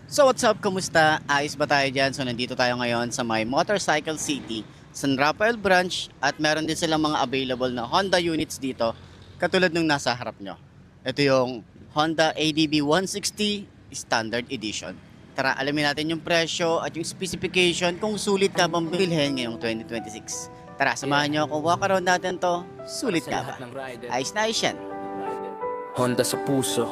So what's up, kumusta? Ayos ba tayo dyan? So nandito tayo ngayon sa may Motorcycle City, San Rafael branch, at meron din silang mga available na Honda units dito, katulad nung nasa harap nyo. Ito yung Honda ADB 160 Standard Edition. Tara, alamin natin yung presyo at yung specification kung sulit ka bang bilhin ngayong 2026. Tara, samahan nyo ako, walk around natin to. Sulit ka ba? Ayos na ayos yan. Honda sa puso.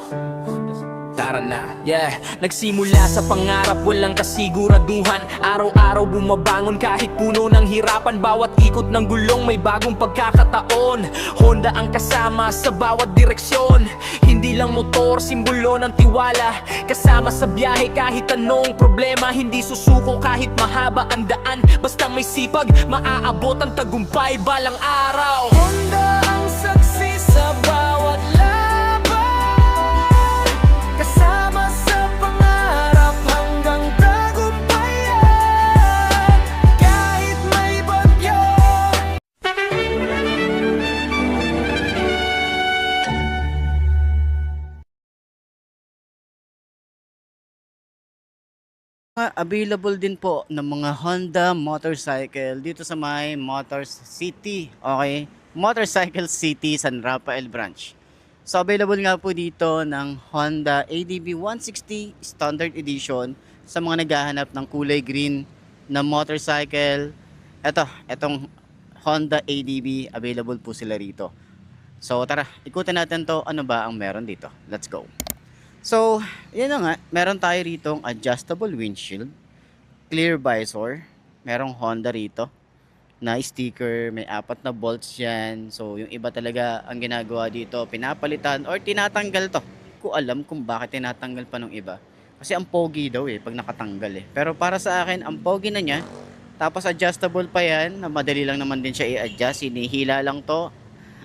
Tara na, yeah. Nagsimula sa pangarap, walang kasiguraduhan. Araw-araw bumabangon kahit puno ng hirapan. Bawat ikot ng gulong may bagong pagkakataon. Honda ang kasama sa bawat direksyon. Hindi lang motor, simbolo ng tiwala. Kasama sa biyahe kahit anong problema. Hindi susuko kahit mahaba ang daan. Basta may sipag, maaabot ang tagumpay balang araw. Honda ang saksi sa bawat kasama sa pangarap hanggang tagumpayan. Kahit may bagyo. Available din po ng mga Honda motorcycle dito sa may Motors City. Okay? Motorcycle City San Rafael branch. So available nga po dito ng Honda ADB 160 Standard Edition sa mga naghahanap ng kulay green na motorcycle. Etong Honda ADB, available po sila rito. So tara, ikutin natin to, ano ba ang meron dito. Let's go. So, yun na nga, meron tayo rito adjustable windshield, clear visor, merong Honda rito na sticker, may 4 na bolts yan. So, yung iba talaga ang ginagawa dito, pinapalitan or tinatanggal to. Ko alam kung bakit tinatanggal pa ng iba. Kasi ang pogi daw pag nakatanggal Pero para sa akin, ang pogi na niya, tapos adjustable pa yan, na madali lang naman din siya i-adjust, hinihila lang to.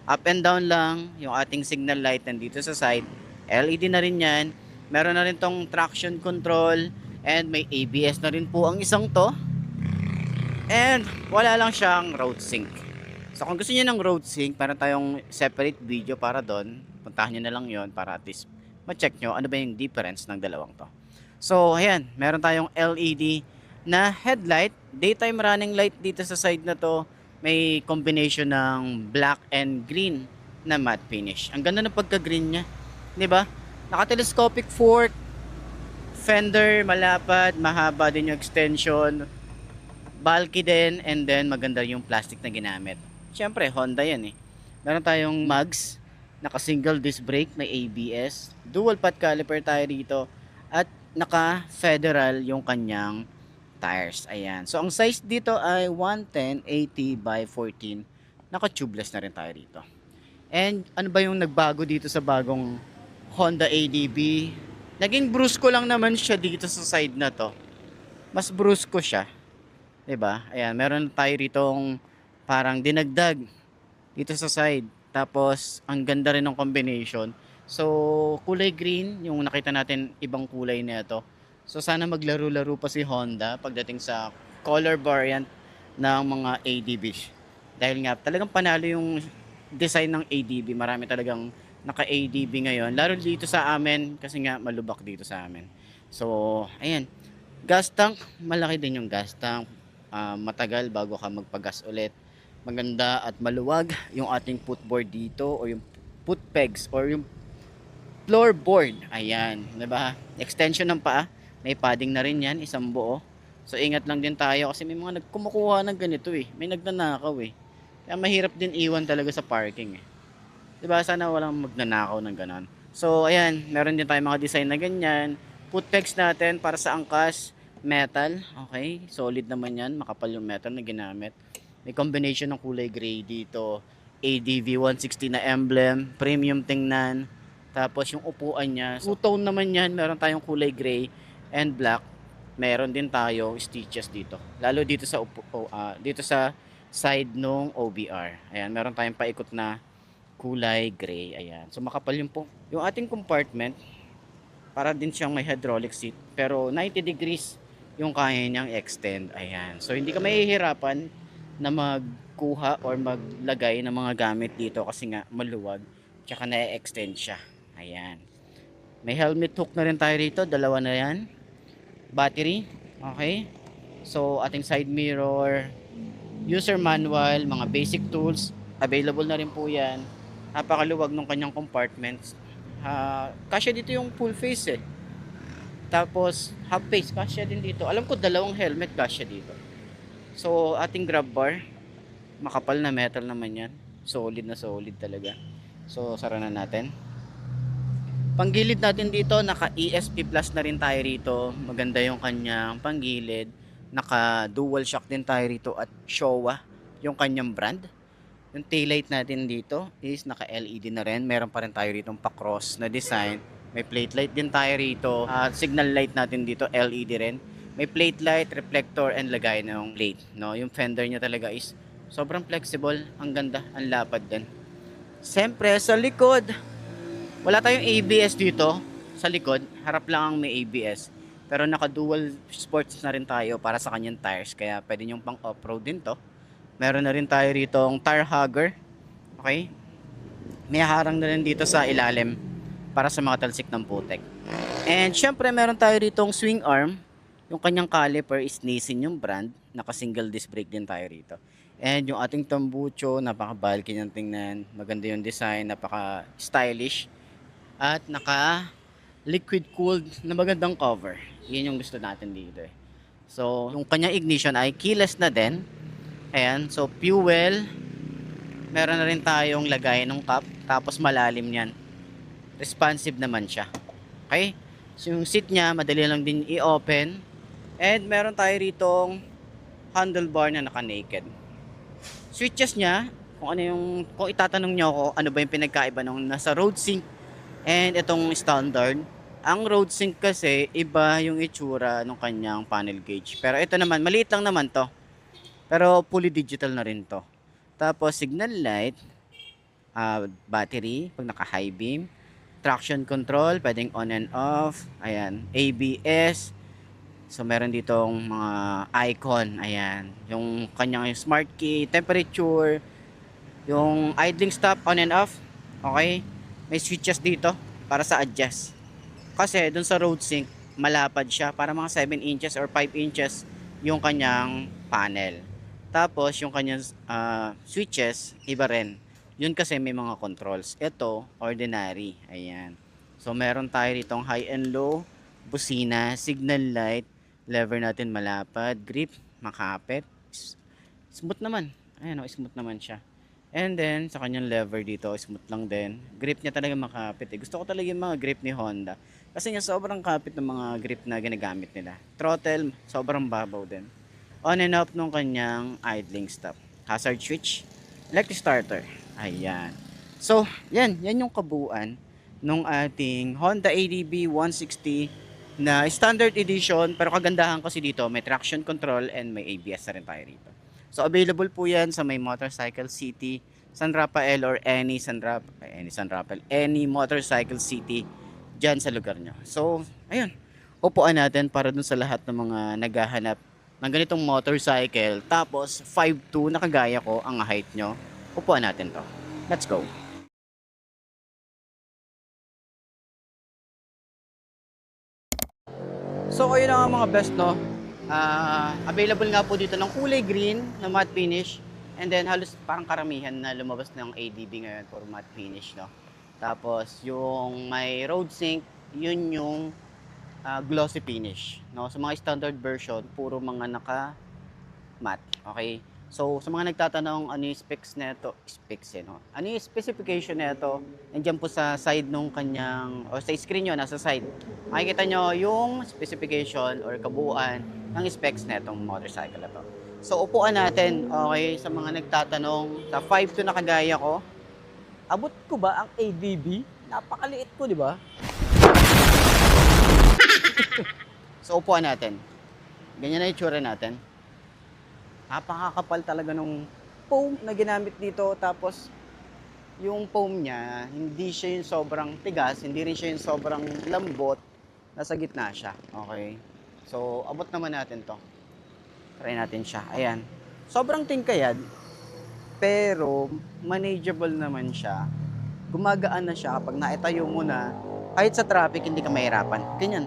Up and down lang, yung ating signal light nandito sa side. LED na rin yan. Meron na rin tong traction control. And may ABS na rin po ang isang to. And wala lang siyang road sync. So kung gusto niyo ng road sync, meron tayong separate video para doon. Puntahan niyo na lang yon para at least ma-check nyo ano ba yung difference ng dalawang to. So ayan, meron tayong LED na headlight. Daytime running light dito sa side na to. May combination ng black and green na matte finish. Ang ganda ng pagka-green niya. 'Di ba? Naka-telescopic fork, fender malapad, mahaba din yung extension, bulky din, and then maganda yung plastic na ginamit. Siyempre, Honda yan Meron tayong mugs, naka-single disc brake, may ABS, dual path caliper tayo dito, at naka-federal yung kanyang tires. Ayan. So, ang size dito ay 110/80 by 14. Naka-tubeless na rin tayo dito. And ano ba yung nagbago dito sa bagong Honda ADB? Naging brusco lang naman siya dito sa side na to. Mas brusco siya. 'Di ba? Ayan, meron tayo ritong parang dinagdag dito sa side. Tapos ang ganda rin ng combination. So, kulay green yung nakita natin, ibang kulay nito. So, sana maglaro-laro pa si Honda pagdating sa color variant ng mga ADB. Dahil nga talagang panalo yung design ng ADB. Marami talagang naka-ADB ngayon. Lalo dito sa amin kasi nga malubak dito sa amin. So, ayan. Gas tank, malaki din yung gas tank. Matagal bago ka magpagas ulit. Maganda at maluwag yung ating footboard dito o yung foot pegs or yung floorboard. Ayan, 'di ba? Extension ng paa, may padding na rin 'yan, isang buo. So ingat lang din tayo kasi may mga nagkumukuha ng ganito May nagnanakaw Kaya mahirap din iwan talaga sa parking 'Di ba? Sana walang magnanakaw ng ganon. So ayan, meron din tayong mga design na ganyan. Foot pegs natin para sa angkas, metal. Okay, solid naman yan. Makapal yung metal na ginamit. May combination ng kulay gray dito. ADV 160 na emblem. Premium tingnan. Tapos yung upuan niya, two-tone naman yan. Meron tayong kulay gray and black. Meron din tayo stitches dito. Lalo dito sa dito sa side nung OBR. Ayan, meron tayong paikot na kulay gray. Ayan. So makapal yung ating compartment. Para din siyang may hydraulic seat. Pero 90 degrees yung kaya niyang extend. Ayan. So hindi ka mahihirapan na magkuha or maglagay ng mga gamit dito kasi nga maluwag. Tsaka na-extend siya. Ayan. May helmet hook na rin tayo rito. Dalawa na yan. battery. Okay. So, ating side mirror, user manual, mga basic tools, available na rin po yan. Napakaluwag ng kanyang compartments. Kasya dito yung full face eh. Tapos, half face, kasya din dito. Alam ko dalawang helmet kasya dito. So, ating grab bar, makapal na metal naman yan. Solid na solid talaga. So, sara na natin. Panggilid natin dito, naka ESP Plus na rin tayo rito. Maganda yung kanyang panggilid. Naka dual shock din tayo rito at Showa yung kanyang brand. Yung taillight natin dito is naka LED na rin. Meron pa rin tayo rito pa-cross na design. May plate light din tayo rito. Signal light natin dito LED rin. May plate light, reflector, and lagay ng plate. No? Yung fender niya talaga is sobrang flexible. Ang ganda, ang lapad din. Siyempre, sa likod, wala tayong ABS dito. Sa likod, harap lang ang may ABS. Pero naka dual sports na rin tayo para sa kanyang tires. Kaya pwede nyong pang off-road din to. Meron na rin tayo rito ang tire hugger. Okay? May harang na rin dito sa ilalim para sa mga talsik ng putek. And syempre meron tayo rito ang swing arm. Yung kanyang caliper is Nissin yung brand. Naka single disc brake din tayo rito. And yung ating tambucho, napaka-bulky niyang tingnan. Maganda yung design, napaka-stylish. At naka liquid cooled na magandang cover. Yun yung gusto natin dito eh. So, yung kanyang ignition ay keyless na din. Ayan, so fuel. Meron na rin tayong lagay ng cup. Tapos malalim yan. Responsive naman siya. Okay? So, yung seat niya, madali lang din i-open. And meron tayo ritong handlebar na naka-naked. Switches niya, kung itatanong niyo ako, ano ba yung pinagkaiba nung nasa road sync and itong standard. Ang road sync kasi, iba yung itsura ng kanyang panel gauge. Pero ito naman, maliit lang naman to. Pero fully digital na rin to. Tapos signal light, battery, pag naka high beam, traction control, pwedeng on and off, ayan, ABS. So meron ditong mga icon, ayan, yung kanyang smart key, temperature, yung idling stop, on and off, okay? May switches dito para sa adjust. Kasi dun sa road sync, malapad siya, para mga 7 inches or 5 inches yung kanyang panel. Tapos yung kanyang switches, iba rin. Yun kasi may mga controls. Ito, ordinary. Ayan. So meron tayo ditong high and low, busina, signal light, lever natin malapad, grip, makapit. Smooth naman. Ayan o, smooth naman siya. And then, sa kanyang lever dito, smooth lang din. Grip niya talaga makapit. Gusto ko talaga yung mga grip ni Honda. Kasi nga sobrang kapit ng mga grip na ginagamit nila. Throttle, sobrang babaw din. On and off nung kanyang idling stop. Hazard switch, electric starter. Ayan. So, yan yung kabuuan nung ating Honda ADB 160 na standard edition. Pero kagandahan kasi dito, may traction control and may ABS na rin tayo rito. So, available po yan sa may Motorcycle City, San Rafael, or any Motorcycle City dyan sa lugar nyo. So, ayun. Upuan natin para dun sa lahat ng mga naghahanap ng ganitong motorcycle. Tapos, 5'2", nakagaya ko ang height nyo. Upuan natin to. Let's go. So, ayun ang mga best, no? Available nga po dito ng kulay green na matte finish. And then, halos parang karamihan na lumabas ng ADB ngayon for matte finish, no? Tapos, yung may road sync, yun yung glossy finish, no? Sa mga standard version, puro mga naka-matte, okay? So, sa mga nagtatanong ano yung specs nito, no? Ano yung specification nito? Nandiyan po sa side nung kanyang, o sa screen nyo, nasa side. Makikita nyo yung specification or kabuuan ng specs netong motorcycle na to. So, upuan natin, okay, sa mga nagtatanong, sa 5'2" na kagaya ko, abot ko ba ang ADB? Napakaliit ko, di ba? So, upuan natin. Ganyan na itsura natin. Napakakapal talaga nung foam na ginamit dito. Tapos, yung foam niya, hindi siya yung sobrang tigas, hindi rin siya yung sobrang lambot. Nasa gitna siya. Okay? So, abot naman natin to. Try natin siya. Ayan. Sobrang tingkayad, pero manageable naman siya. Gumagaan na siya kapag naitayo mo na. Kahit sa traffic, hindi ka mahirapan. Ganyan.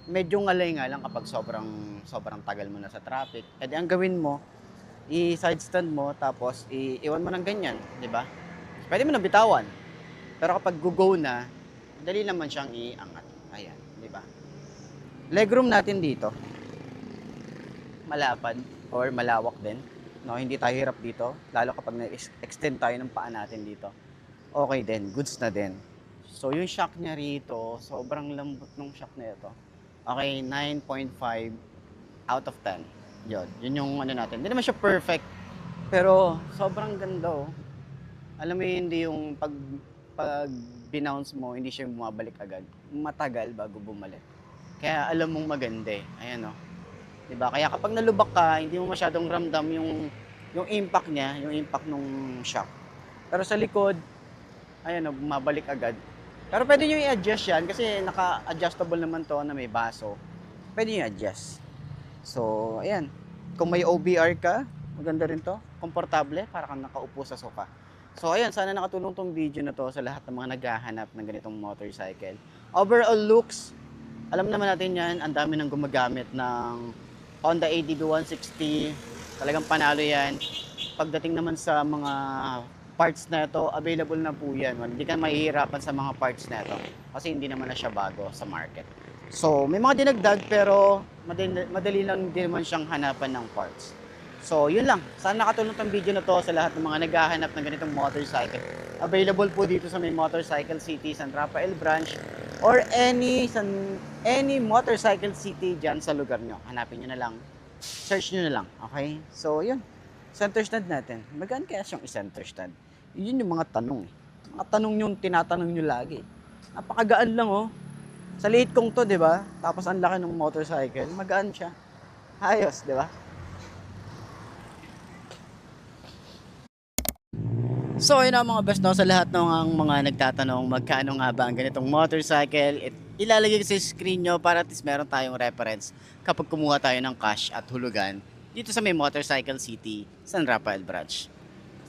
medyo ngalay nga lang kapag sobrang tagal mo na sa traffic. Eh di ang gawin mo, i-side stand mo tapos iwan mo ng ganyan, di ba? Pwede mo nang bitawan. Pero kapag go na, dali naman siyang iangat. Ayan, di ba? Legroom natin dito, malapad or malawak din. No, hindi tayo hirap dito, lalo kapag na-extend tayo ng paa natin dito. Okay din, goods na din. So yung shock niya rito, sobrang lambot ng shock na ito. Okay, 9.5 out of 10. Yun yung ano natin. Hindi naman siya perfect, pero sobrang ganda oh. Alam mo yun, hindi yung pag binounce mo, hindi siya bumabalik agad. Matagal bago bumalik. Kaya alam mong maganda eh. Ayan oh. 'Di ba? Kaya kapag nalubak ka, hindi mo masyadong ramdam yung impact niya, yung impact nung shock. Pero sa likod, ayan oh, bumabalik agad. Pero pwede nyo i-adjust yan kasi naka-adjustable naman to na may baso. Pwede nyo i-adjust. So, ayan. Kung may OBR ka, maganda rin to. Komportable, para kang nakaupo sa sofa. So, ayan. Sana nakatulong tong video na to sa lahat ng mga naghahanap ng ganitong motorcycle. Overall looks, alam naman natin yan. Ang dami nang gumagamit ng Honda ADB 160. Talagang panalo yan. Pagdating naman sa mga parts na ito, available na po yan. Hindi ka mahihirapan sa mga parts na ito kasi hindi naman na siya bago sa market. So, may mga dinagdag pero madali lang din naman siyang hanapan ng parts. So, yun lang. Sana nakatulong tong video na to sa lahat ng mga naghahanap ng ganitong motorcycle. Available po dito sa may Motorcycle City, San Rafael Branch or any motorcycle city dyan sa lugar nyo. Hanapin nyo na lang. Search nyo na lang. Okay? So, yun. Center stand natin. Magkano kaya siyang i-center stand? Yun yung mga tanong. Mga tanong yung tinatanong nyo lagi. Napakagaan lang oh. Sa liit kong to, di ba? Tapos ang laki ng motorcycle. Magaan siya. Ayos, di ba? So, yun ang mga best no, sa lahat ng mga nagtatanong magkano nga ba ang ganitong motorcycle. Ilalagay ko sa screen nyo para at least meron tayong reference kapag kumuha tayo ng cash at hulugan dito sa may Motorcycle City, San Rafael Branch.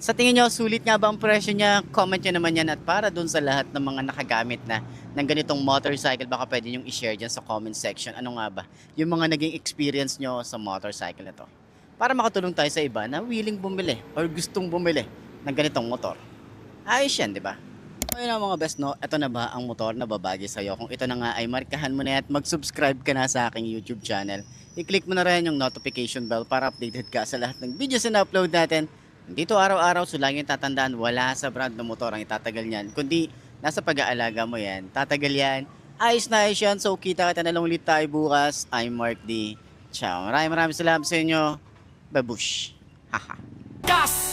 Sa tingin nyo, sulit nga ba ang presyo niya? Comment nyo naman yan at para dun sa lahat ng mga nakagamit na ng ganitong motorcycle, baka pwede nyo i-share dyan sa comment section. Ano nga ba yung mga naging experience nyo sa motorcycle na to? Para makatulong tayo sa iba na willing bumili or gustong bumili ng ganitong motor. Ayos yan, di ba? Ayun ang mga best no, ito na ba ang motor na babagay sa'yo? Kung ito na nga ay markahan mo na at mag-subscribe ka na sa aking YouTube channel. I-click mo na rin yung notification bell para updated ka sa lahat ng videos na upload natin. Dito araw-araw, so lagi tatandaan, wala sa brand ng motor ang itatagal niyan. Kundi nasa pag-aalaga mo yan, tatagal yan. Ayos na ayos yan, so kita na lang ulit tayo bukas. I'm Mark D. Ciao, maraming salamat sa inyo. Babush. Haha. Gas!